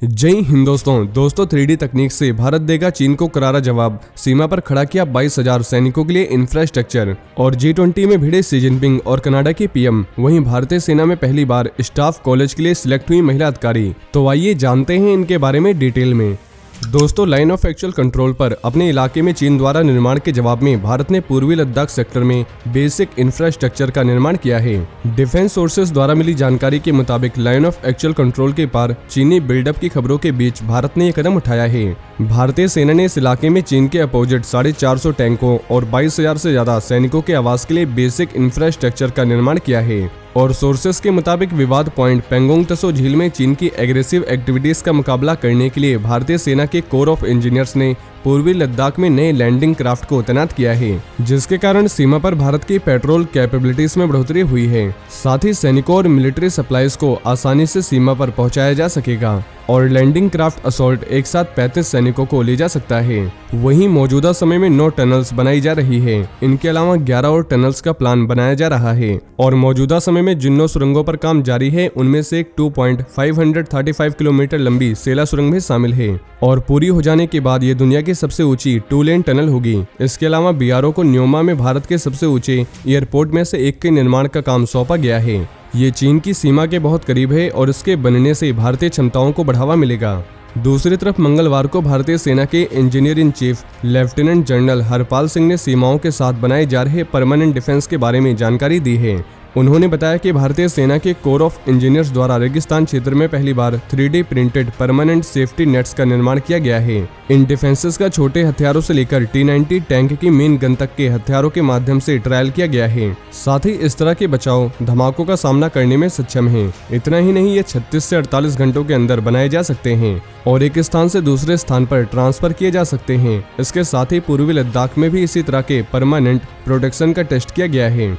जय हिंद दोस्तों 3D तकनीक से भारत देगा चीन को करारा जवाब। सीमा पर खड़ा किया 22,000 सैनिकों के लिए इंफ्रास्ट्रक्चर। और G20 में भिड़े शी जिनपिंग और कनाडा के पीएम। वहीं भारतीय सेना में पहली बार स्टाफ कॉलेज के लिए सिलेक्ट हुई महिला अधिकारी। तो आइए जानते हैं इनके बारे में डिटेल में। दोस्तों, लाइन ऑफ एक्चुअल कंट्रोल पर अपने इलाके में चीन द्वारा निर्माण के जवाब में भारत ने पूर्वी लद्दाख सेक्टर में बेसिक इंफ्रास्ट्रक्चर का निर्माण किया है। डिफेंस सोर्सेज द्वारा मिली जानकारी के मुताबिक लाइन ऑफ एक्चुअल कंट्रोल के पार चीनी बिल्डअप की खबरों के बीच भारत ने यह कदम उठाया है। भारतीय सेना ने इस इलाके में चीन के अपोजिट 450 टैंकों और 22,000 से ज्यादा सैनिकों के आवास के लिए बेसिक इंफ्रास्ट्रक्चर का निर्माण किया है। और सोर्सेस के मुताबिक विवाद पॉइंट पेंगोंग त्सो झील में चीन की एग्रेसिव एक्टिविटीज का मुकाबला करने के लिए भारतीय सेना के कोर ऑफ इंजीनियर्स ने पूर्वी लद्दाख में नए लैंडिंग क्राफ्ट को तैनात किया है, जिसके कारण सीमा पर भारत की पेट्रोल कैपेबिलिटीज में बढ़ोतरी हुई है। साथ ही सैनिकों और मिलिट्री सप्लाईज को आसानी से सीमा पर पहुंचाया जा सकेगा और लैंडिंग क्राफ्ट असॉल्ट एक साथ 35 सैनिकों को ले जा सकता है। वहीं मौजूदा समय में 9 टनल्स बनाई जा रही है। इनके अलावा 11 और टनल्स का प्लान बनाया जा रहा है और मौजूदा समय में जिन 9 सुरंगों पर काम जारी है उनमें से एक 2.535 किलोमीटर लंबी सेला सुरंग भी शामिल है और पूरी हो जाने के बाद ये दुनिया की सबसे ऊंची 2 लेन टनल होगी। इसके अलावा बीआरओ को न्योमा में भारत के सबसे ऊंचे एयरपोर्ट में से एक के निर्माण का काम सौंपा गया है। ये चीन की सीमा के बहुत करीब है और इसके बनने से भारतीय क्षमताओं को बढ़ावा मिलेगा। दूसरी तरफ मंगलवार को भारतीय सेना के engineer in chief lieutenant general Harpal Singh ने सीमाओं के साथ बनाए जा रहे परमानेंट डिफेंस के बारे में जानकारी दी है। उन्होंने बताया कि भारतीय सेना के कोर ऑफ इंजीनियर्स द्वारा रेगिस्तान क्षेत्र में पहली बार 3D printed permanent safety nets का निर्माण किया गया है। इन डिफेंसेस का छोटे हथियारों से लेकर T-90 टैंक की मेन गन तक के हथियारों के माध्यम से ट्रायल किया गया है। साथ ही इस तरह के बचाव धमाकों का सामना करने में सक्षम है। इतना ही नहीं, ये 36 से 48 घंटों के अंदर बनाए जा सकते हैं और एक स्थान से दूसरे स्थान पर ट्रांसफर किए जा सकते हैं। इसके साथ ही पूर्वी लद्दाख में भी इसी तरह के परमानेंट प्रोटेक्शन का टेस्ट किया गया है।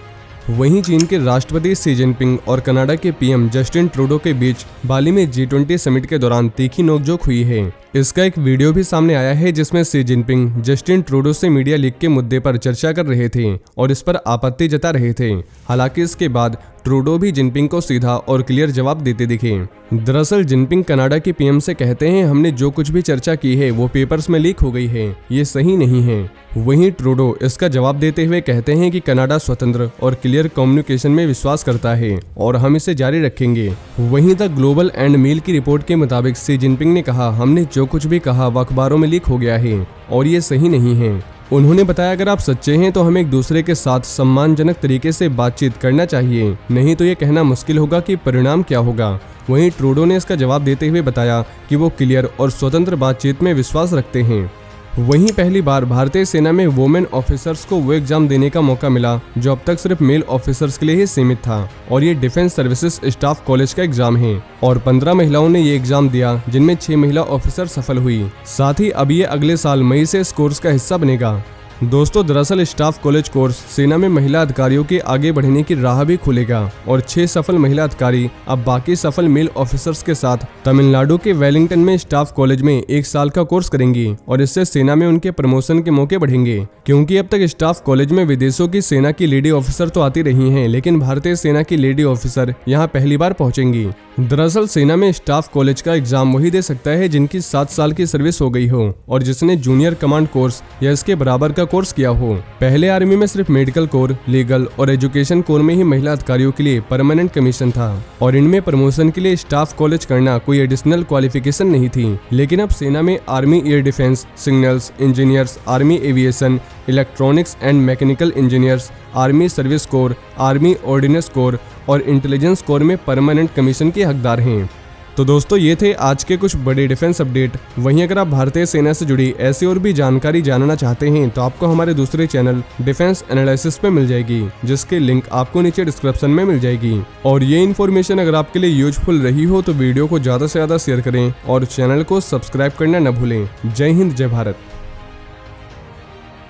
वहीं चीन के राष्ट्रपति शी जिनपिंग और कनाडा के पीएम जस्टिन ट्रूडो के बीच बाली में G20 समिट के दौरान तीखी नोकझोंक हुई है। इसका एक वीडियो भी सामने आया है जिसमें शी जिनपिंग जस्टिन ट्रूडो से मीडिया लीक के मुद्दे पर चर्चा कर रहे थे और इस पर आपत्ति जता रहे थे। हालांकि इसके बाद ट्रूडो भी जिनपिंग को सीधा और क्लियर जवाब देते दिखे। दरअसल जिनपिंग कनाडा के पीएम से कहते हैं, हमने जो कुछ भी चर्चा की है वो पेपर्स में लीक हो गई है, ये सही नहीं है। वहीं ट्रूडो इसका जवाब देते हुए कहते हैं कि कनाडा स्वतंत्र और क्लियर कम्युनिकेशन में विश्वास करता है और हम इसे जारी रखेंगे। वहीं द ग्लोबल एंड मेल की रिपोर्ट के मुताबिक शी जिनपिंग ने कहा, हमने जो कुछ भी कहा वो अखबारों में लीक हो गया है और ये सही नहीं है। उन्होंने बताया, अगर आप सच्चे हैं तो हमें एक दूसरे के साथ सम्मानजनक तरीके से बातचीत करना चाहिए, नहीं तो ये कहना मुश्किल होगा कि परिणाम क्या होगा। वहीं ट्रूडो ने इसका जवाब देते हुए बताया कि वो क्लियर और स्वतंत्र बातचीत में विश्वास रखते हैं। वहीं पहली बार भारतीय सेना में वुमेन ऑफिसर्स को वो एग्जाम देने का मौका मिला जो अब तक सिर्फ मेल ऑफिसर्स के लिए ही सीमित था और ये डिफेंस सर्विसेज स्टाफ कॉलेज का एग्जाम है और 15 महिलाओं ने ये एग्जाम दिया, जिनमें 6 महिला ऑफिसर सफल हुई। साथ ही अब ये अगले साल मई से इस कोर्स का हिस्सा बनेगा। दोस्तों, दरअसल स्टाफ कॉलेज कोर्स सेना में महिला अधिकारियों के आगे बढ़ने की राह भी खुलेगा और 6 सफल महिला अधिकारी अब बाकी सफल मेल ऑफिसर्स के साथ तमिलनाडु के वेलिंगटन में स्टाफ कॉलेज में 1 साल का कोर्स करेंगी और इससे सेना में उनके प्रमोशन के मौके बढ़ेंगे। क्योंकि अब तक स्टाफ कॉलेज में विदेशों की सेना की लेडी ऑफिसर तो आती रही हैं, लेकिन भारतीय सेना की लेडी ऑफिसर यहाँ पहली बार पहुंचेंगी। दरअसल सेना में स्टाफ कॉलेज का एग्जाम वही दे सकता है जिनकी 7 साल की सर्विस हो गई हो और जिसने जूनियर कमांड कोर्स या इसके बराबर का कोर्स किया हो। पहले आर्मी में सिर्फ मेडिकल कोर, लीगल और एजुकेशन कोर में ही महिला अधिकारियों के लिए परमानेंट कमीशन था और इनमें प्रमोशन के लिए स्टाफ कॉलेज करना कोई एडिशनल क्वालिफिकेशन नहीं थी। लेकिन अब सेना में army air defence, signals engineers, army aviation, electronics and mechanical engineers, army service corps, army ordinance core और इंटेलिजेंस कोर में परमानेंट कमीशन के हकदार हैं। तो दोस्तों, ये थे आज के कुछ बड़े डिफेंस अपडेट। वहीं अगर आप भारतीय सेना से जुड़ी ऐसी और भी जानकारी जानना चाहते हैं तो आपको हमारे दूसरे चैनल डिफेंस एनालिसिस पे मिल जाएगी, जिसके लिंक आपको नीचे डिस्क्रिप्शन में मिल जाएगी। और ये इन्फॉर्मेशन अगर आपके लिए यूजफुल रही हो तो वीडियो को ज़्यादा से ज़्यादा शेयर करें और चैनल को सब्सक्राइब करना न भूलें। जय हिंद, जय भारत।